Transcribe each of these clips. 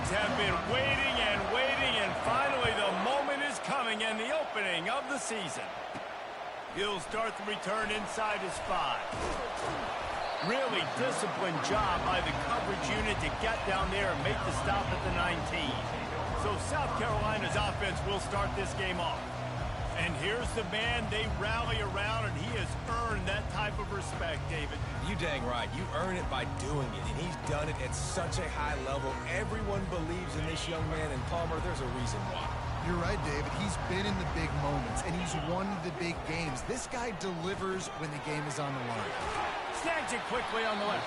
fans have been waiting and waiting, and finally the moment is coming and the opening of the season. He'll start the return inside his 5. Really disciplined job by the coverage unit to get down there and make the stop at the 19. So South Carolina's offense will start this game off. And here's the man they rally around, and he has earned that type of respect, David. You dang right. You earn it by doing it, and he's done it at such a high level. Everyone believes in this young man, and Palmer, there's a reason why. You're right, David. He's been in the big moments, and he's won the big games. This guy delivers when the game is on the line. Snags it quickly on the left.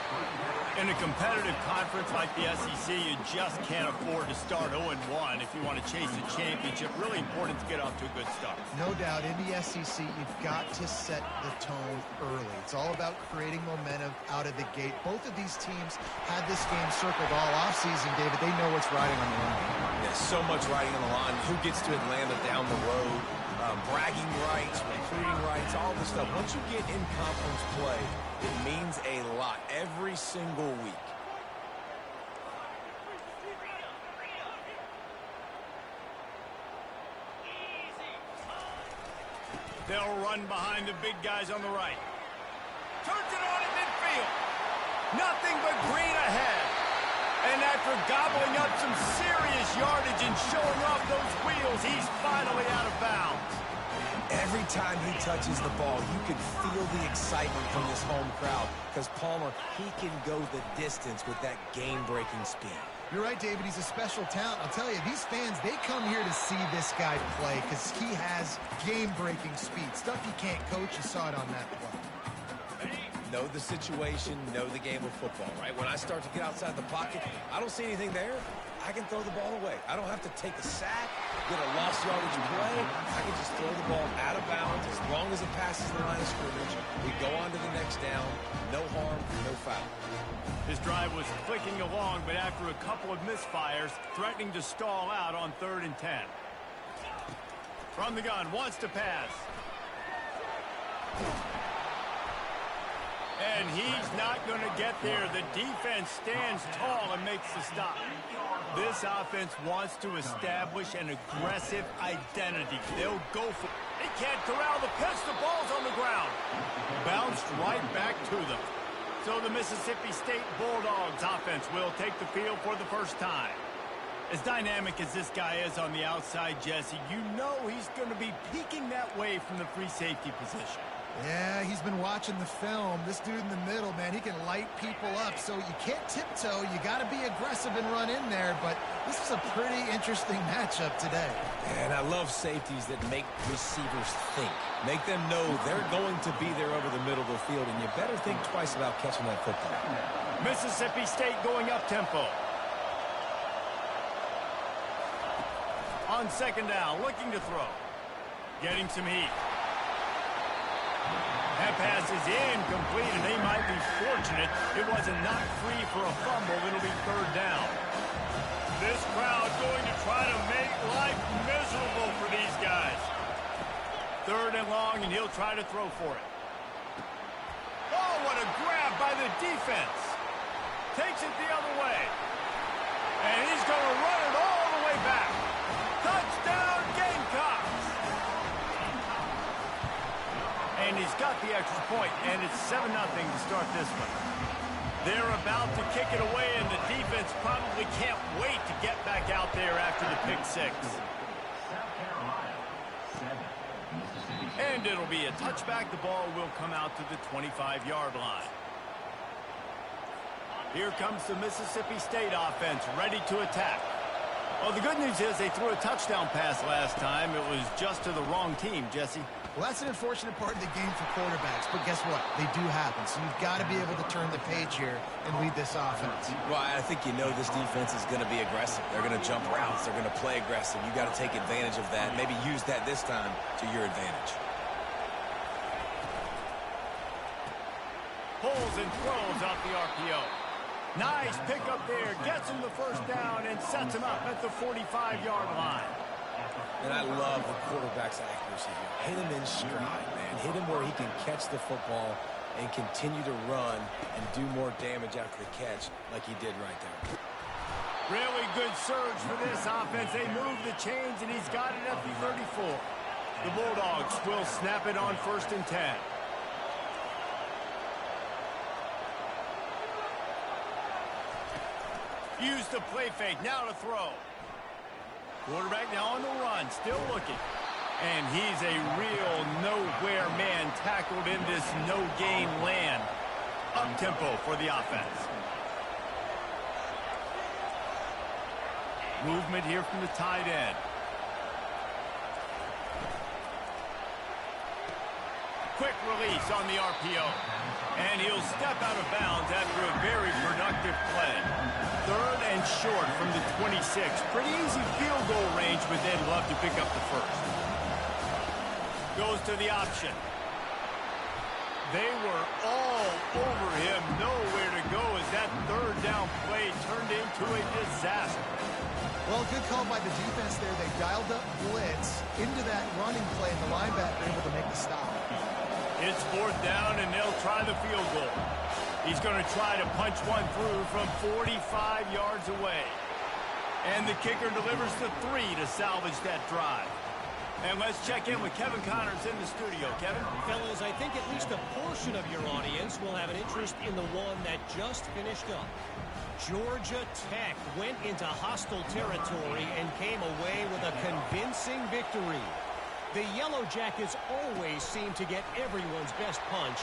In a competitive conference like the SEC, you just can't afford to start 0-1 if you want to chase a championship. Really important to get off to a good start. No doubt, in the SEC, you've got to set the tone early. It's all about creating momentum out of the gate. Both of these teams had this game circled all offseason, David. They know what's riding on the line. There's so much riding on the line. Who gets to Atlanta down the road? Bragging rights, recruiting rights, all this stuff. Once you get in conference play, it means a lot every single week. They'll run behind the big guys on the right. Turns it on in midfield. Nothing but green ahead. And after gobbling up some serious yardage and showing off those wheels, he's finally out of bounds. Every time he touches the ball, you can feel the excitement from this home crowd because Palmer, he can go the distance with that game-breaking speed. You're right, David. He's a special talent. I'll tell you, these fans, they come here to see this guy play because he has game-breaking speed. Stuff you can't coach. You saw it on that play. Know the situation, know the game of football, right? When I start to get outside the pocket, I don't see anything there. I can throw the ball away. I don't have to take a sack, get a lost yardage play. I can just throw the ball out of bounds as long as it passes the line of scrimmage. We go on to the next down. No harm, no foul. His drive was clicking along, but after a couple of misfires, threatening to stall out on 3rd and 10. From the gun, wants to pass. And he's not going to get there. The defense stands tall and makes the stop. This offense wants to establish an aggressive identity. They'll go for it. They can't corral the pitch. The ball's on the ground. Bounced right back to them. So the Mississippi State Bulldogs offense will take the field for the first time. As dynamic as this guy is on the outside, Jesse, you know he's going to be peeking that way from the free safety position. Yeah, he's been watching the film. This dude in the middle, man, he can light people up. So you can't tiptoe. You got to be aggressive and run in there. But this is a pretty interesting matchup today. And I love safeties that make receivers think. Make them know they're going to be there over the middle of the field, and you better think twice about catching that football. Mississippi State going up-tempo. On 2nd down, looking to throw. Getting some heat. That pass is incomplete, and they might be fortunate it wasn't knocked free for a fumble. It'll be 3rd down. This crowd going to try to make life miserable for these guys. 3rd and long, and he'll try to throw for it. Oh, what a grab by the defense. Takes it the other way. And he's going to run it all the way back. Touchdown, Gamecocks. And he's got the extra point, and it's 7-0 to start this one. They're about to kick it away, and the defense probably can't wait to get back out there after the pick 6. And it'll be a touchback. The ball will come out to the 25-yard line. Here comes the Mississippi State offense, ready to attack. Well, the good news is they threw a touchdown pass last time. It was just to the wrong team, Jesse. Well, that's an unfortunate part of the game for quarterbacks, but guess what? They do happen, so you've got to be able to turn the page here and lead this offense. Well, I think you know this defense is going to be aggressive. They're going to jump routes. They're going to play aggressive. You've got to take advantage of that. Maybe use that this time to your advantage. Pulls and throws off the RPO. Nice pickup there. Gets him the 1st down and sets him up at the 45-yard line. And I love the quarterback's accuracy here. Hit him in stride, man. Hit him where he can catch the football and continue to run and do more damage after the catch like he did right there. Really good surge for this offense. They move the chains, and he's got it at the 34. The Bulldogs will snap it on 1st and 10. Use the play fake. Now to throw. Quarterback now on the run. Still looking. And he's a real nowhere man tackled in this no-gain land. Up-tempo for the offense. Movement here from the tight end. Quick release on the RPO. And he'll step out of bounds after a very productive play. 3rd and short from the 26. Pretty easy field goal range, but they'd love to pick up the first. Goes to the option. They were all over him. Nowhere to go as that 3rd down play turned into a disaster. Well, good call by the defense there. They dialed up blitz into that running play, and the linebacker able to make the stop. It's 4th down, and they'll try the field goal. He's going to try to punch one through from 45 yards away. And the kicker delivers the 3 to salvage that drive. And let's check in with Kevin Connors in the studio. Kevin? Fellas, I think at least a portion of your audience will have an interest in the one that just finished up. Georgia Tech went into hostile territory and came away with a convincing victory. The Yellow Jackets always seem to get everyone's best punch,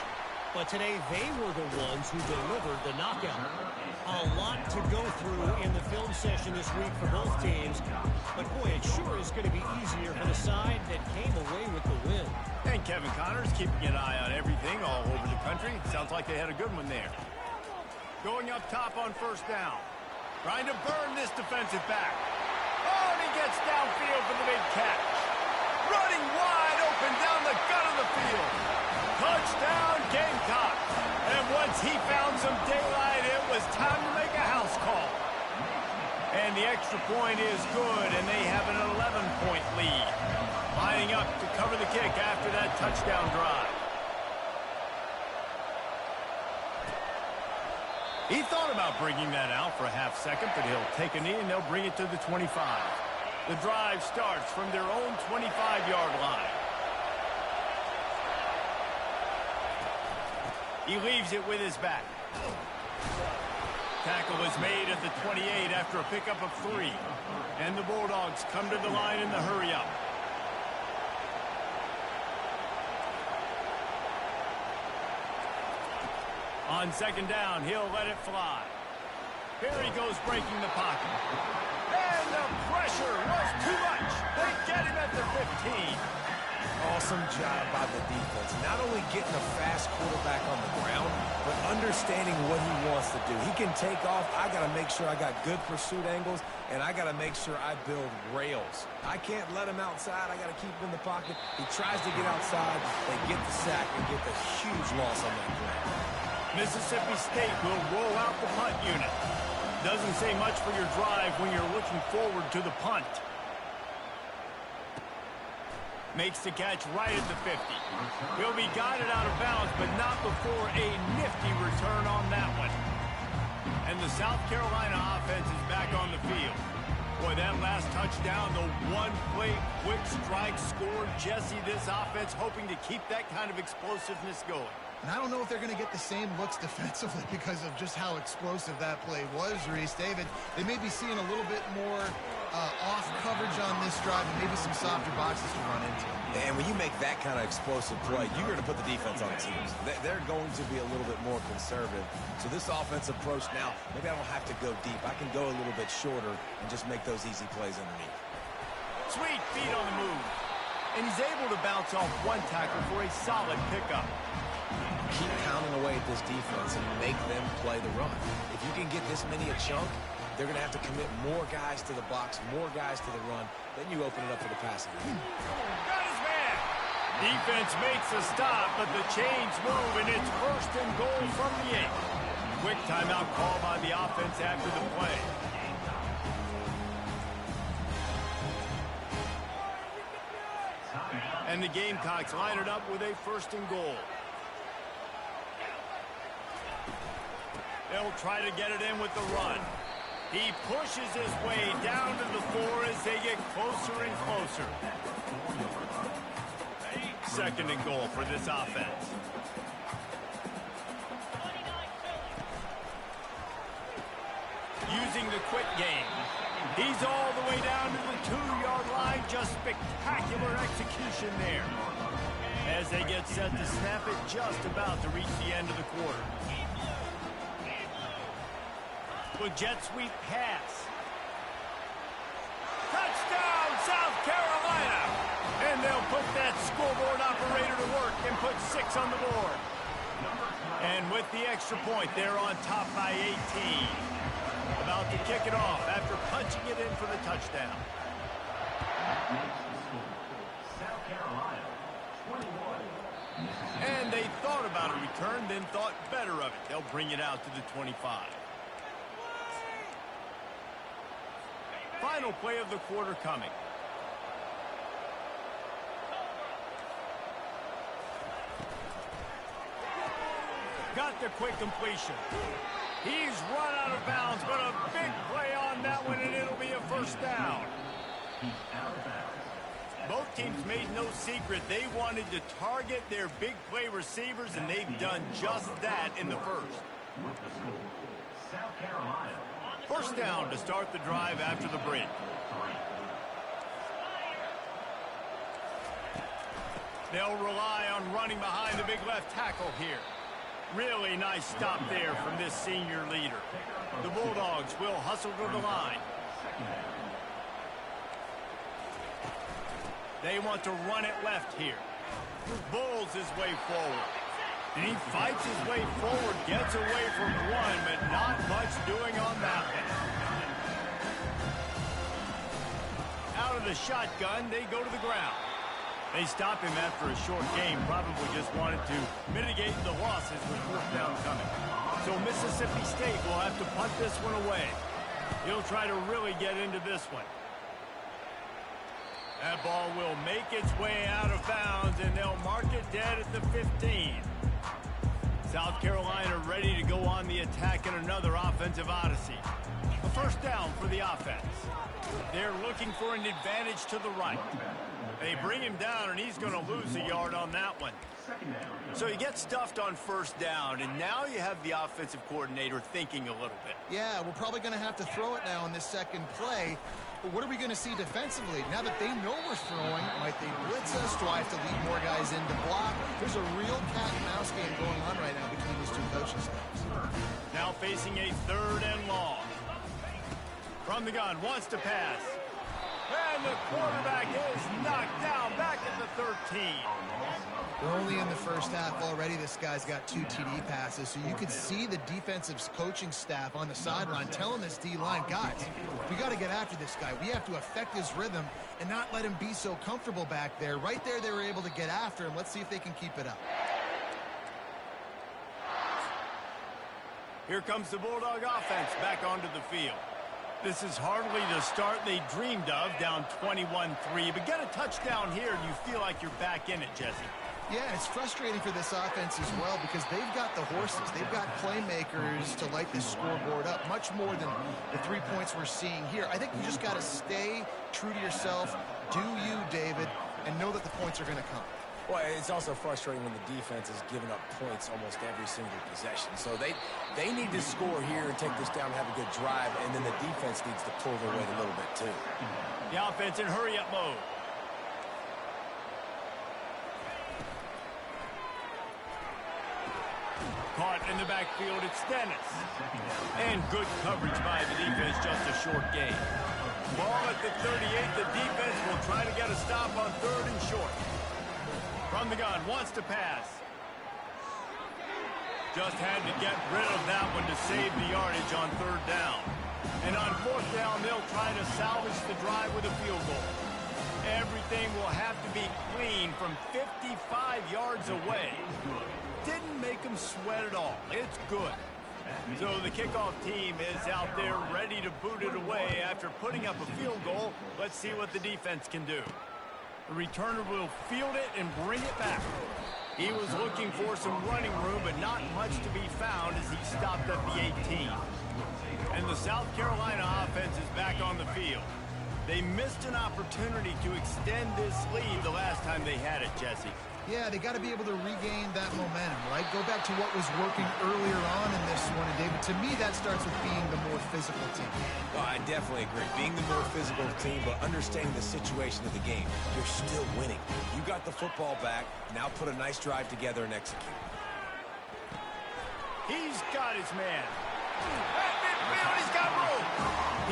but today they were the ones who delivered the knockout. A lot to go through in the film session this week for both teams, but boy, it sure is going to be easier for the side that came away with the win. And Kevin Connors keeping an eye on everything all over the country. Sounds like they had a good one there. Going up top on 1st down. Trying to burn this defensive back. Oh, and he gets downfield for the big catch. Running wide open down the gut of the field. Touchdown, Gamecocks. And once he found some daylight, it was time to make a house call. And the extra point is good, and they have an 11-point lead. Lining up to cover the kick after that touchdown drive. He thought about bringing that out for a half second, but he'll take a knee and they'll bring it to the 25. The drive starts from their own 25-yard line. He leaves it with his back. Tackle is made at the 28 after a pickup of 3. And the Bulldogs come to the line in the hurry-up. On 2nd down, he'll let it fly. Here he goes breaking the pocket. And the pressure was too much. They get him at the 15. Awesome job by the defense. Not only getting a fast quarterback on the ground, but understanding what he wants to do. He can take off. I got to make sure I got good pursuit angles, and I got to make sure I build rails. I can't let him outside. I got to keep him in the pocket. He tries to get outside. They get the sack and get the huge loss on that play. Mississippi State will roll out the punt unit. Doesn't say much for your drive when you're looking forward to the punt. Makes the catch right at the 50. He'll be guided out of bounds, but not before a nifty return on that one. And the South Carolina offense is back on the field. Boy, that last touchdown, the one-play quick strike scored. Jesse, this offense hoping to keep that kind of explosiveness going. And I don't know if they're going to get the same looks defensively because of just how explosive that play was, Reese. David, they may be seeing a little bit more off coverage on this drive and maybe some softer boxes to run into. And when you make that kind of explosive play, you're going to put the defense on its heels. They're going to be a little bit more conservative. So this offensive approach now, maybe I don't have to go deep. I can go a little bit shorter and just make those easy plays underneath. Sweet feet on the move. And he's able to bounce off one tackle for a solid pickup. Keep pounding away at this defense and make them play the run. If you can get this many a chunk, they're going to have to commit more guys to the box, more guys to the run. Then you open it up for the passing game. Got his man. Defense makes a stop, but the chains move, and it's 1st and goal from the 8. Quick timeout call by the offense after the play. And the Gamecocks line it up with a 1st and goal. They'll try to get it in with the run. He pushes his way down to the 4 as they get closer and closer. 2nd and goal for this offense. Using the quick game. He's all the way down to the 2-yard line. Just spectacular execution there. As they get set to snap it, just about to reach the end of the quarter. The jet sweep pass. Touchdown, South Carolina! And they'll put that scoreboard operator to work and put 6 on the board. And with the extra point, they're on top by 18. About to kick it off after punching it in for the touchdown. And they thought about a return, then thought better of it. They'll bring it out to the 25. Final play of the quarter coming. Got the quick completion. He's run out of bounds, but a big play on that one, and it'll be a first down. Both teams made no secret they wanted to target their big play receivers, and they've done just that in the first. First down to start the drive after the break. They'll rely on running behind the big left tackle here. Really nice stop there from this senior leader. The Bulldogs will hustle to the line. They want to run it left here. Bulls his way forward. And he fights his way forward, gets away from one, but not much doing on that one. Out of the shotgun, they go to the ground. They stop him after a short game, probably just wanted to mitigate the losses with 4th down coming. So Mississippi State will have to punt this one away. He'll try to really get into this one. That ball will make its way out of bounds, and they'll mark it dead at the 15. South Carolina ready to go on the attack in another offensive odyssey. A first down for the offense. They're looking for an advantage to the right. They bring him down, and he's going to lose a yard on that one. So you get stuffed on first down, and now you have the offensive coordinator thinking a little bit. Yeah, we're probably going to have to throw it now in this second play. But what are we going to see defensively? Now that they know we're throwing, might they blitz us? Do I have to lead more guys in to block? There's a real cat and mouse game going on right now between these two coaching staffs. Now facing a 3rd and long. From the gun, wants to pass. And the quarterback is knocked down back at the 13. We're only in the first half already. This guy's got 2 TD passes, so you could see the defensive coaching staff on the sideline telling this D-line, guys, we got to get after this guy. We have to affect his rhythm and not let him be so comfortable back there. Right there, they were able to get after him. Let's see if they can keep it up. Here comes the Bulldog offense back onto the field. This is hardly the start they dreamed of, down 21-3. But get a touchdown here, and you feel like you're back in it, Jesse. Yeah, it's frustrating for this offense as well because they've got the horses. They've got playmakers to light this scoreboard up, much more than the 3 points we're seeing here. I think you just got to stay true to yourself, do you, David, and know that the points are going to come. Well, it's also frustrating when the defense is giving up points almost every single possession. So they need to score here and take this down and have a good drive, and then the defense needs to pull their weight a little bit too. The offense in hurry-up mode. Caught in the backfield, it's Dennis. And good coverage by the defense, just a short gain. Ball at the 38, the defense will try to get a stop on 3rd and short. From the gun, wants to pass. Just had to get rid of that one to save the yardage on 3rd down. And on 4th down, they'll try to salvage the drive with a field goal. Everything will have to be clean from 55 yards away. Didn't make them sweat at all. It's good. So the kickoff team is out there ready to boot it away after putting up a field goal. Let's see what the defense can do. The returner will field it and bring it back. He was looking for some running room, but not much to be found as he stopped at the 18. And the South Carolina offense is back on the field. They missed an opportunity to extend this lead the last time they had it, Jesse. Yeah, they got to be able to regain that momentum, right? Go back to what was working earlier on in this one. And, David, to me, that starts with being the more physical team. Oh, I definitely agree. Being the more physical team, but understanding the situation of the game. You're still winning. You got the football back. Now put a nice drive together and execute. He's got his man. At midfield, he's got room.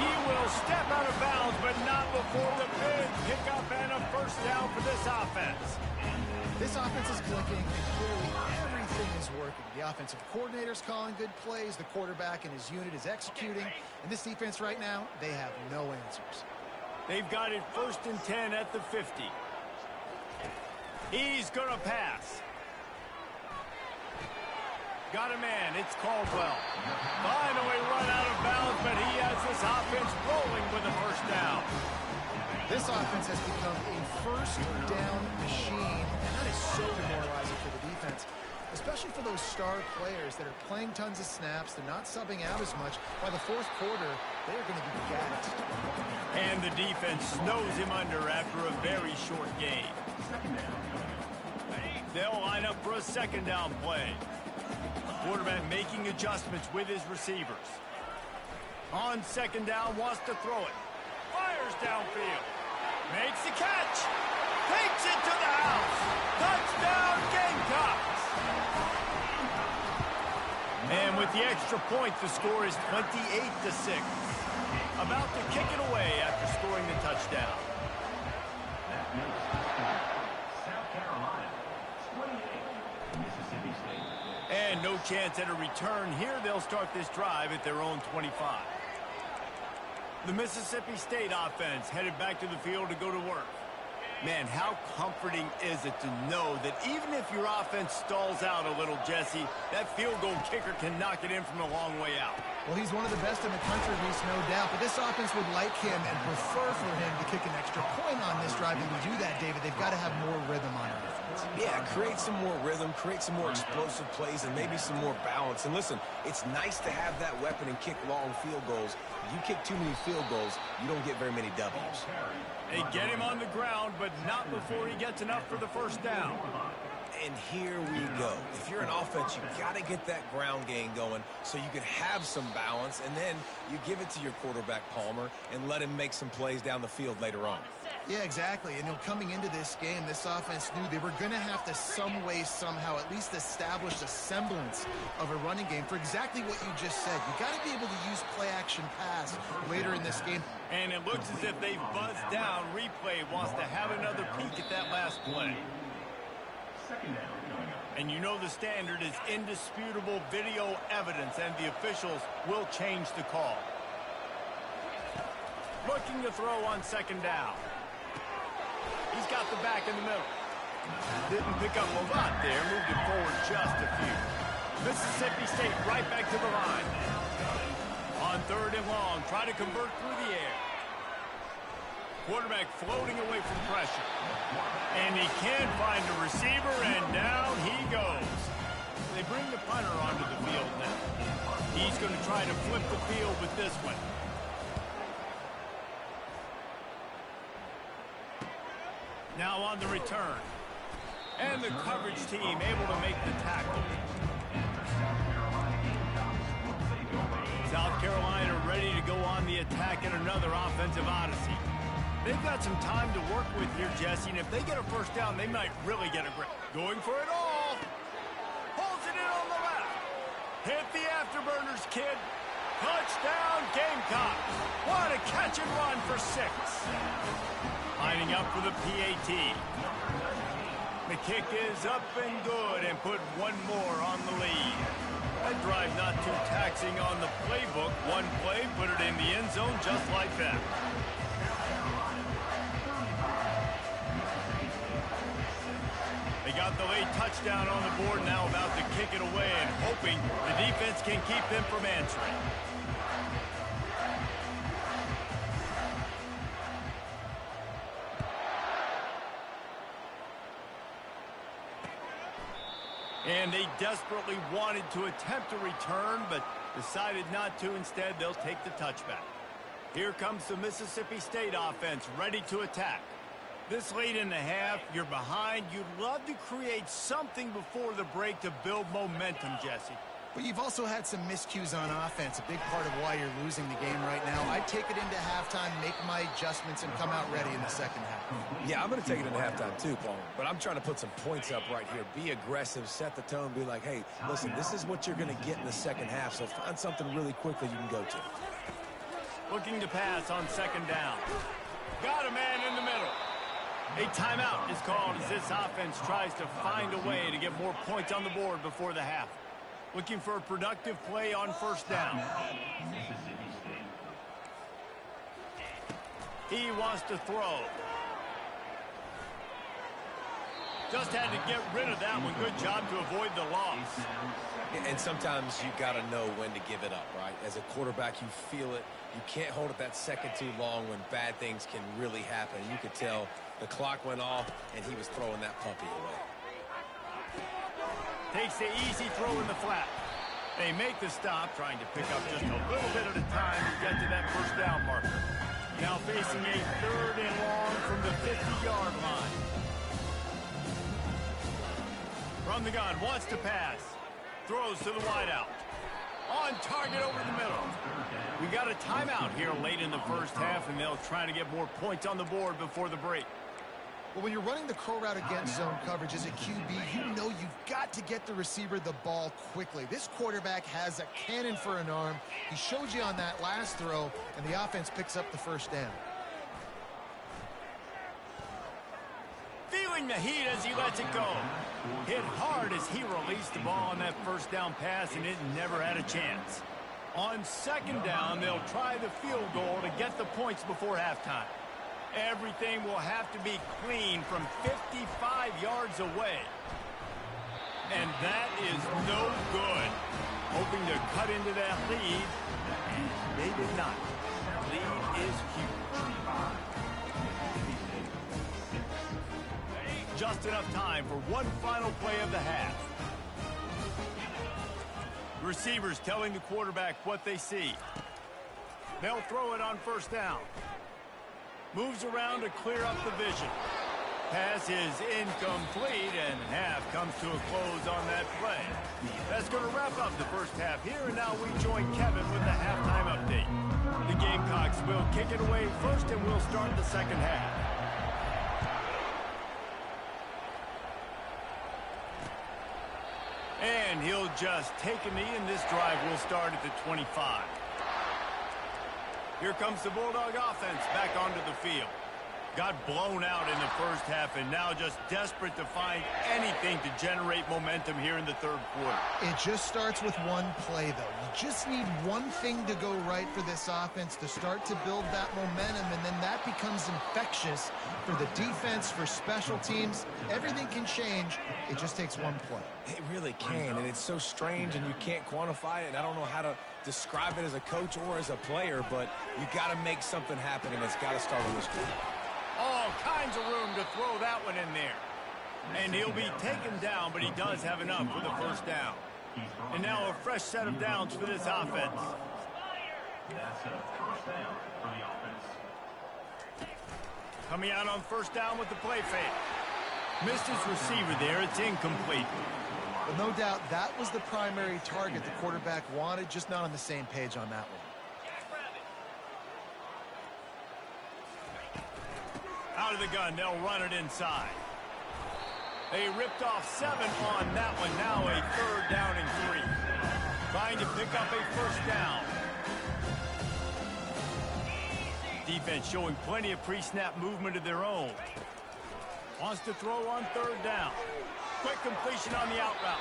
He will step out of bounds, but not before the big pickup and a first down for this offense. This offense is clicking, and clearly everything is working. The offensive coordinator's calling good plays. The quarterback and his unit is executing. And this defense right now, they have no answers. They've got it 1st and 10 at the 50. He's going to pass. Got a man. It's Caldwell. Finally run out of bounds, but he has this offense rolling with a first down. This offense has become a first down machine, and that is so demoralizing for the defense, especially for those star players that are playing tons of snaps. They're not subbing out as much. By the fourth quarter, they are going to be gassed. And the defense snows him under after a very short game. They'll line up for a second down play. Quarterback making adjustments with his receivers. On second down, wants to throw it. Fires downfield. Makes the catch. Takes it to the house. Touchdown, Gamecocks. And with the extra point, the score is 28-6. About to kick it away after scoring the touchdown. South Carolina, 28, Mississippi State. And no chance at a return here. They'll start this drive at their own 25. The Mississippi State offense headed back to the field to go to work. Man, how comforting is it to know that even if your offense stalls out a little, Jesse, that field goal kicker can knock it in from a long way out. Well, he's one of the best in the country, Reese, no doubt. But this offense would like him and prefer for him to kick an extra point on this drive. And to do that, David, they've got to have more rhythm on offense. Yeah, create some more rhythm, create some more explosive plays, and maybe some more balance. And listen, it's nice to have that weapon and kick long field goals. If you kick too many field goals, you don't get very many W's. They get him on the ground, but not before he gets enough for the first down. And here we go. If you're an offense, you got to get that ground game going so you can have some balance, and then you give it to your quarterback, Palmer, and let him make some plays down the field later on. Yeah, exactly. And coming into this game, this offense knew they were going to have to some way, somehow, at least establish a semblance of a running game for exactly what you just said. You got to be able to use play-action pass later in this game. And it looks as if they've buzzed down. Replay wants to have another peek at that last play. And you know the standard is indisputable video evidence, and the officials will change the call. Looking to throw on second down. He's got the back in the middle. Didn't pick up a lot there. Moved it forward just a few. Mississippi State right back to the line. On third and long, try to convert through the air. Quarterback floating away from pressure. And he can't find a receiver, and down he goes. They bring the punter onto the field now. He's going to try to flip the field with this one. Now on the return. And the coverage team able to make the tackle. South Carolina ready to go on the attack in another offensive odyssey. They've got some time to work with here, Jesse, and if they get a first down, they might really get a grip. Going for it all. Pulls it in on the left. Hit the afterburners, kid. Touchdown, Gamecocks. What a catch and run for 6. Lining up for the PAT. The kick is up and good and put one more on the lead. That drive not too taxing on the playbook. One play, put it in the end zone just like that. They got the late touchdown on the board, now about to kick it away and hoping the defense can keep them from answering. And they desperately wanted to attempt a return, but decided not to. Instead, they'll take the touchback. Here comes the Mississippi State offense, ready to attack. This late in the half, you're behind. You'd love to create something before the break to build momentum, Jesse. But you've also had some miscues on offense, a big part of why you're losing the game right now. I'd take it into halftime, make my adjustments, and come out ready in the second half. Yeah, I'm going to take it into halftime too, Paul. But I'm trying to put some points up right here. Be aggressive, set the tone, be like, hey, listen, this is what you're going to get in the second half, so find something really quickly you can go to. Looking to pass on second down. Got a man in the middle. A timeout is called as this offense tries to find a way to get more points on the board before the half. Looking for a productive play on first down. He wants to throw. Just had to get rid of that one. Good job to avoid the loss. And sometimes you got to know when to give it up, right? As a quarterback, you feel it. You can't hold it that second too long when bad things can really happen. You could tell the clock went off, and he was throwing that puppy away. Takes the easy throw in the flat. They make the stop, trying to pick up just a little bit at a time to get to that first down marker. Now facing a 3rd and long from the 50-yard line. From the gun, wants to pass. Throws to the wideout. On target over the middle. We got a timeout here late in the first half, and they'll try to get more points on the board before the break. Well, when you're running the curl route against zone coverage as a QB, you know you've got to get the receiver the ball quickly. This quarterback has a cannon for an arm. He showed you on that last throw, and the offense picks up the first down. Feeling the heat as he lets it go. Hit hard as he released the ball on that first down pass, and it never had a chance. On second down, they'll try the field goal to get the points before halftime. Everything will have to be clean from 55 yards away. And that is no good. Hoping to cut into that lead, and they did not. Lead is huge. Just enough time for one final play of the half. Receivers telling the quarterback what they see. They'll throw it on first down. Moves around to clear up the vision. Pass is incomplete, and half comes to a close on that play. That's going to wrap up the first half here, and now we join Kevin with the halftime update. The Gamecocks will kick it away first, and we'll start the second half. And he'll just take a knee, and this drive will start at the 25. Here comes the Bulldog offense back onto the field. Got blown out in the first half, and now just desperate to find anything to generate momentum here in the third quarter. It just starts with one play, though. You just need one thing to go right for this offense to start to build that momentum, and then that becomes infectious for the defense, for special teams. Everything can change. It just takes one play. It really can, and it's so strange, and you can't quantify it, and I don't know how to describe it as a coach or as a player, but you got to make something happen, and it's got to start on this quarter. All kinds of room to throw that one in there. And he'll be taken down, but he does have enough for the first down. And now a fresh set of downs for this offense. That's a first down for the offense. Coming out on first down with the play fake. Missed his receiver there. It's incomplete. But no doubt that was the primary target the quarterback wanted, just not on the same page on that one. Out of the gun, they'll run it inside. They ripped off 7 on that one. Now a 3rd down and 3. Trying to pick up a first down. Defense showing plenty of pre-snap movement of their own. Wants to throw on 3rd down. Quick completion on the out route.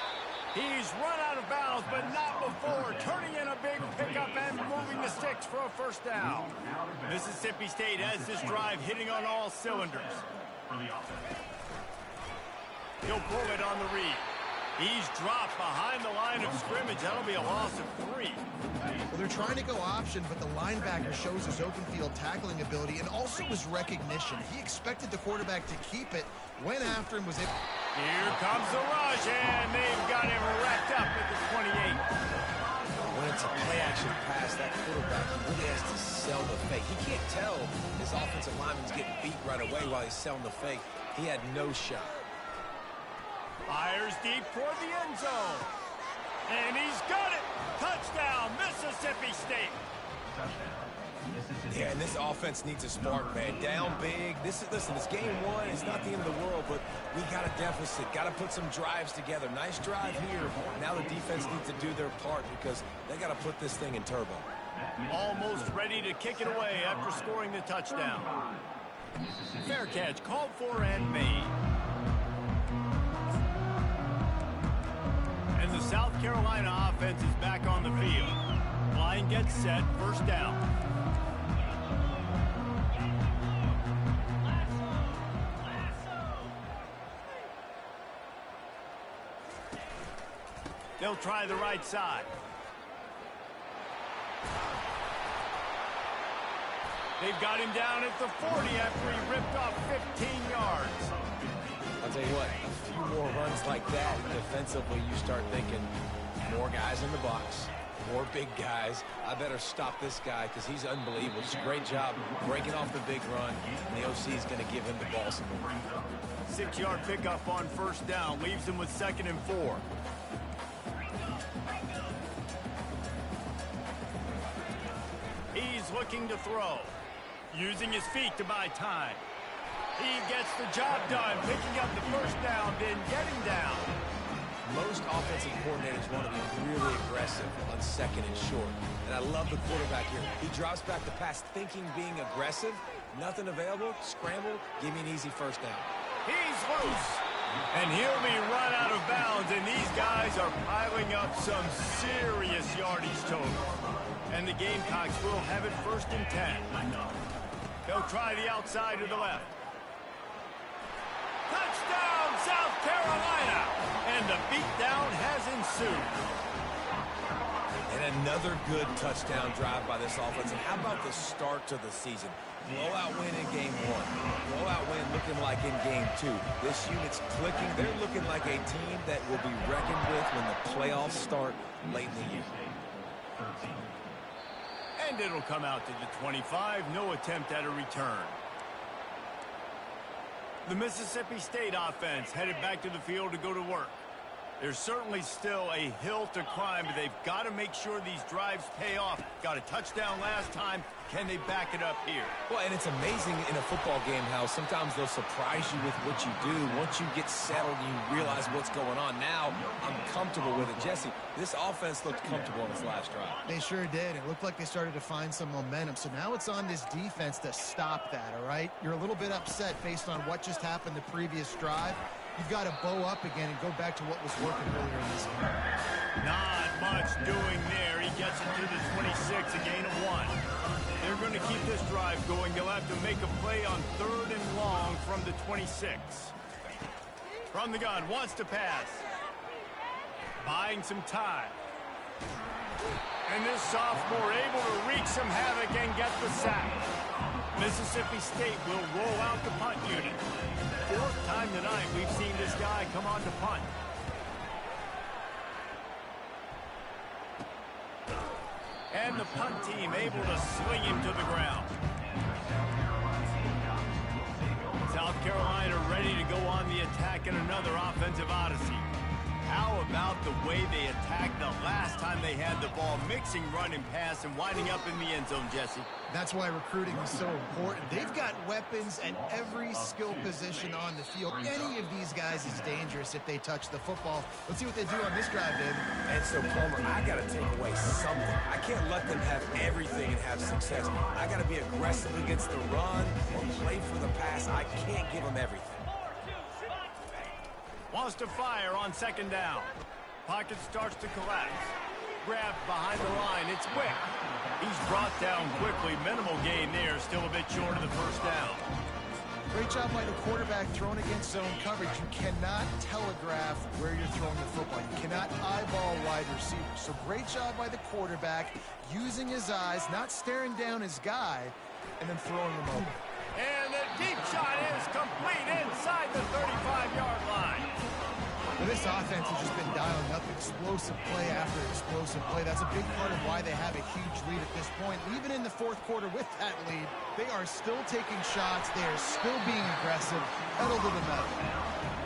He's run out of bounds, but not before. Turning in a big pickup and moving the sticks for a first down. Mississippi State has this drive hitting on all cylinders. He'll pull it on the read. He's dropped behind the line of scrimmage. That'll be a loss of 3. Well, they're trying to go option, but the linebacker shows his open field tackling ability and also his recognition. He expected the quarterback to keep it, went after him, was able... Here comes the rush, and they've got him wrapped up at the 28. When it's a play-action pass, that quarterback, he really has to sell the fake. He can't tell his offensive lineman's getting beat right away while he's selling the fake. He had no shot. Fires deep toward the end zone. And he's got it. Touchdown, Mississippi State. Yeah, and this offense needs a spark, man. Down big. Listen, it's game one. It's not the end of the world, but we got a deficit. Got to put some drives together. Nice drive here. Now the defense needs to do their part because they got to put this thing in turbo. Almost ready to kick it away after scoring the touchdown. Fair catch called for and made. And the South Carolina offense is back on the field. Line gets set, first down. They'll try the right side. They've got him down at the 40 after he ripped off 15 yards. I'll tell you what, a few more runs like that, defensively you start thinking more guys in the box, more big guys. I better stop this guy because he's unbelievable. Just a great job breaking off the big run, and the OC is going to give him the ball some more. 6-yard pickup on first down leaves him with 2nd and 4. He's looking to throw, using his feet to buy time. He gets the job done, picking up the first down, then getting down. Most offensive coordinators want to be really aggressive on 2nd and short. And I love the quarterback here. He drops back the pass thinking being aggressive. Nothing available, scramble, give me an easy first down. He's loose. And he'll be run out of bounds, and these guys are piling up some serious yardage total. And the Gamecocks will have it 1st and 10. They'll try the outside to the left. Touchdown, South Carolina! And the beatdown has ensued. And another good touchdown drive by this offense. And how about the start to the season? Blowout win in game 1. Blowout win looking like in game 2. This unit's clicking. They're looking like a team that will be reckoned with when the playoffs start late in the year. And it'll come out to the 25. No attempt at a return. The Mississippi State offense headed back to the field to go to work. There's certainly still a hill to climb, but they've got to make sure these drives pay off. Got a touchdown last time. Can they back it up here? Well, and it's amazing in a football game how sometimes they'll surprise you with what you do. Once you get settled, you realize what's going on. Now, I'm comfortable with it. Jesse, this offense looked comfortable in its last drive. They sure did. It looked like they started to find some momentum. So now it's on this defense to stop that, all right? You're a little bit upset based on what just happened the previous drive. You've got to bow up again and go back to what was working earlier in this game. Not much doing there. He gets it to the 26, a gain of 1. They're going to keep this drive going. They'll have to make a play on 3rd and long from the 26. From the gun, wants to pass. Buying some time. And this sophomore able to wreak some havoc and get the sack. Mississippi State will roll out the punt unit. 4th time tonight we've seen this guy come on to punt. And the punt team able to sling him to the ground. South Carolina ready to go on the attack in another offensive odyssey. How about the way they attacked the last time they had the ball, mixing run and pass and winding up in the end zone, Jesse? That's why recruiting is so important. They've got weapons at every skill position on the field. Any of these guys is dangerous if they touch the football. Let's see what they do on this drive, David. And so, Palmer, I got to take away something. I can't let them have everything and have success. I got to be aggressive against the run or play for the pass. I can't give them everything. Wants to fire on 2nd down. Pocket starts to collapse. Grabbed behind the line. It's Wick. He's brought down quickly. Minimal gain there. Still a bit short of the first down. Great job by the quarterback throwing against zone coverage. You cannot telegraph where you're throwing the football. You cannot eyeball wide receivers. So great job by the quarterback using his eyes, not staring down his guy, and then throwing him over. And the deep shot is complete inside the 35-yard line. Well, this offense has just been dialing up explosive play after explosive play. That's a big part of why they have a huge lead at this point. Even in the fourth quarter with that lead, they are still taking shots. They are still being aggressive, pedal to the metal.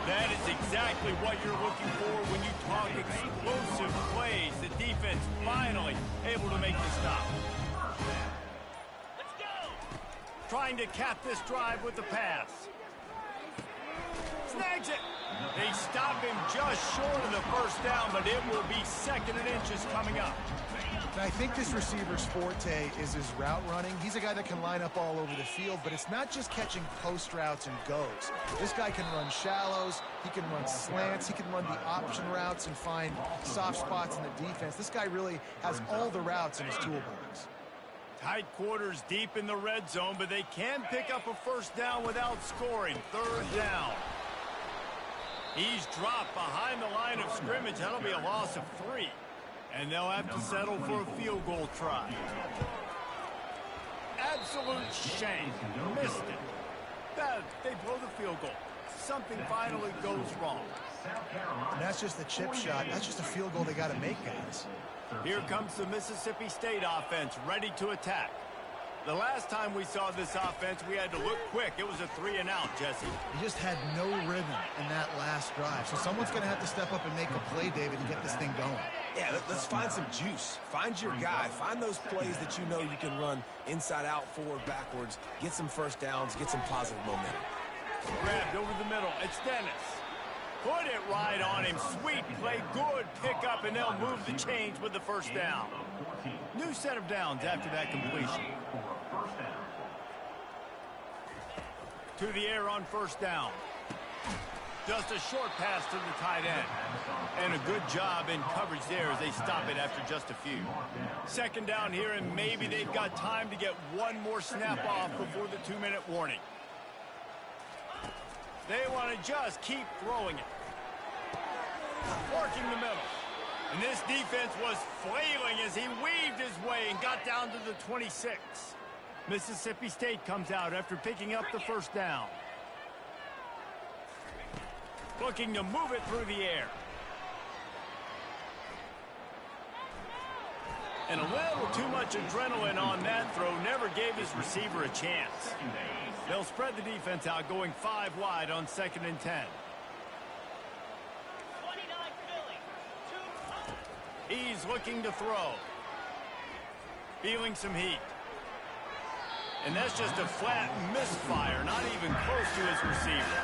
That is exactly what you're looking for when you talk explosive plays. The defense finally able to make the stop. Let's go! Trying to cap this drive with the pass. Snags it. They stop him just short of the first down, but it will be 2nd and inches coming up. And I think this receiver's forte is his route running. He's a guy that can line up all over the field, but it's not just catching post routes and goes. This guy can run shallows, he can run slants, he can run the option routes and find soft spots in the defense. This guy really has all the routes in his toolbox. Tight quarters deep in the red zone, but they can pick up a first down without scoring. 3rd down. He's dropped behind the line of scrimmage. That'll be a loss of 3. And they'll have to settle for a field goal try. Absolute shame. Missed it. They blow the field goal. Something finally goes wrong. And that's just a chip shot. That's just a field goal they got to make, guys. Here comes the Mississippi State offense ready to attack. The last time we saw this offense, we had to look quick. It was a 3-and-out, Jesse. He just had no rhythm in that last drive. So someone's going to have to step up and make a play, David, and get this thing going. Yeah, let's find some juice. Find your guy. Find those plays that you know you can run inside out, forward, backwards. Get some first downs. Get some positive momentum. Grabbed over the middle. It's Dennis. Put it right on him. Sweet play. Good pickup, and they'll move the chains with the first down. New set of downs after that completion. To the air on first down. Just a short pass to the tight end. And a good job in coverage there as they stop it after just a few. 2nd down here, and maybe they've got time to get one more snap off before the 2-minute warning. They want to just keep throwing it. Working the middle. And this defense was flailing as he weaved his way and got down to the 26. Mississippi State comes out after picking up the first down. Looking to move it through the air. And a little too much adrenaline on that throw. Never gave his receiver a chance. They'll spread the defense out, going 5 wide on 2nd and 10. He's looking to throw. Feeling some heat. And that's just a flat misfire, not even close to his receiver.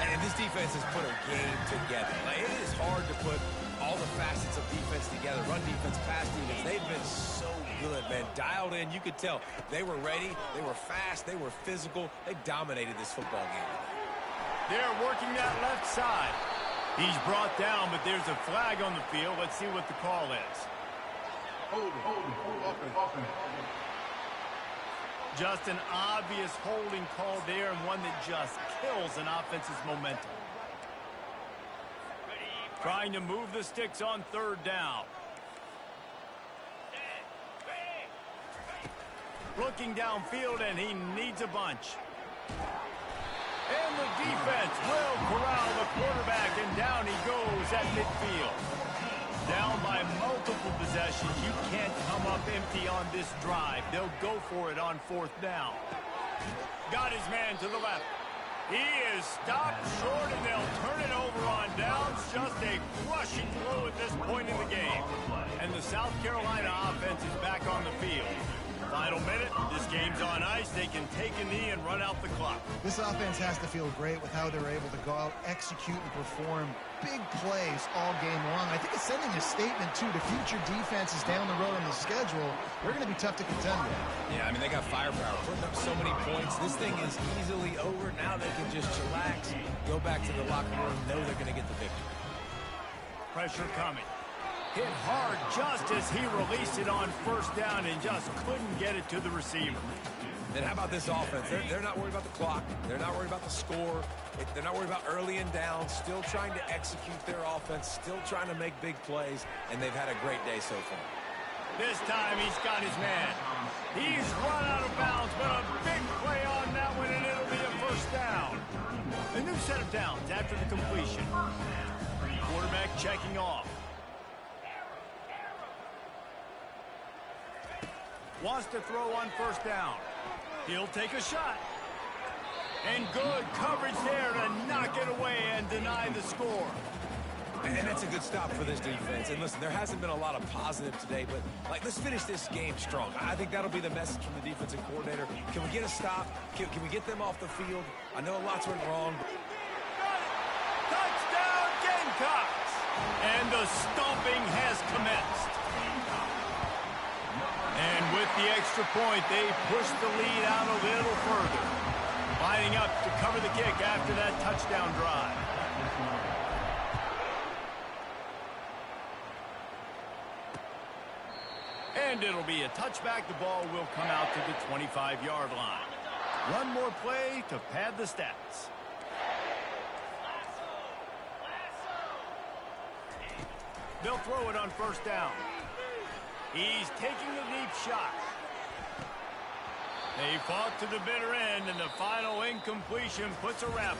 And this defense has put a game together. Like, it is hard to put all the facets of defense together. Run defense, pass defense. They've been so good, man. Dialed in. You could tell they were ready. They were fast. They were physical. They dominated this football game. They're working that left side. He's brought down, but there's a flag on the field. Let's see what the call is. Hold offense. Just an obvious holding call there, and one that just kills an offense's momentum. Trying to move the sticks on 3rd down. Looking downfield, and he needs a bunch. And the defense will corral the quarterback, and down he goes at midfield. Down by multiple possessions. You can't come up empty on this drive. They'll go for it on 4th down. Got his man to the left. He is stopped short, and they'll turn it over on downs. Just a crushing blow at this point in the game. And the South Carolina offense is back on the field. Final minute, this game's on ice. They can take a knee and run out the clock. This offense has to feel great with how they're able to go out, execute, and perform big plays all game long. I think it's sending a statement, too, to future defenses down the road on the schedule. They're going to be tough to contend with. Yeah, I mean, they got firepower, putting up so many points. This thing is easily over. Now they can just chillax, go back to the locker room, know they're going to get the victory. Pressure coming. Hit hard just as he released it on 1st down and just couldn't get it to the receiver. And how about this offense? They're not worried about the clock. They're not worried about the score. They're not worried about early and down. Still trying to execute their offense. Still trying to make big plays. And they've had a great day so far. This time he's got his man. He's run out of bounds, but a big play on that one, and it'll be a 1st down. A new set of downs after the completion. checking off. Wants to throw on first down. He'll take a shot. And good coverage there to knock it away and deny the score. And that's a good stop for this defense. And listen, there hasn't been a lot of positive today, but let's finish this game strong. I think that'll be the message from the defensive coordinator. Can we get a stop? Can we get them off the field? I know lots went wrong. Touchdown Gamecocks! And the stomping has commenced. And with the extra point, they push the lead out a little further. Lining up to cover the kick after that touchdown drive. And it'll be a touchback. The ball will come out to the 25-yard line. One more play to pad the stats. They'll throw it on first down. He's taking a deep shot. They fought to the bitter end, and the final incompletion puts a wrap